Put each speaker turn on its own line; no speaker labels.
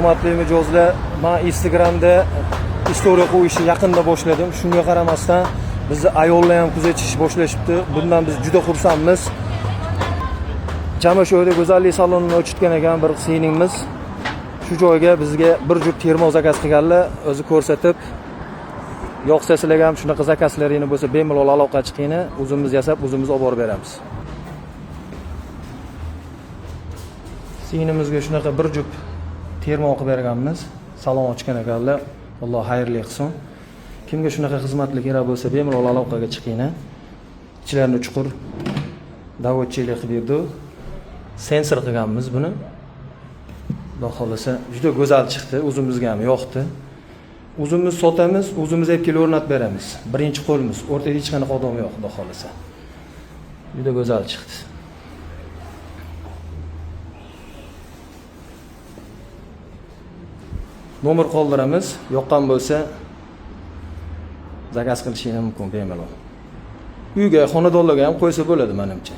Hurmatli mijozlar, men Instagramda istoriya qo'yishni yaqinda boshladim. Shunga qaramasdan bizni ayollar ham kuzatish boshlashibdi. Bundan biz juda xursandmiz. Jami shu yerda go'zallik salonini ochitgan ekan bir singlimiz. Shu joyga bizga bir juft termo zakaz qilganlar, o'zi ko'rsatib, yo'qsa sizlarga ham shunaqa zakazlaringiz bo'lsa, bemalol aloqa chiqinglar, o'zimiz yasab, o'zimiz olib borib beramiz. Singlingizga shunaqa bir juft termo qilib berganmiz. Salon ochgan ekanlar. Alloh xayrli qilsin. Kimga shunaqa xizmatli kerak bo'lsa, bemalol aloqaga chiqinglar. Ichlarni chuqur davodchilik qilib berdi. Sensor qilganmiz buni. Xudo xolasa juda go'zal chiqdi, o'zimizga ham yoqdi. O'zimiz sotamiz, o'zimiz olib kelib o'rnatib beramiz. Birinchi qo'limiz, o'rtada hech qanaqa odam yo'q, xudo xolasa. Juda go'zal chiqdi. Nomer qoldiramiz, yoqqan bo'lsa zakaz qilishingiz mumkin bemalol. Uyga, xonadonlarga ham qo'ysa bo'ladi menimcha.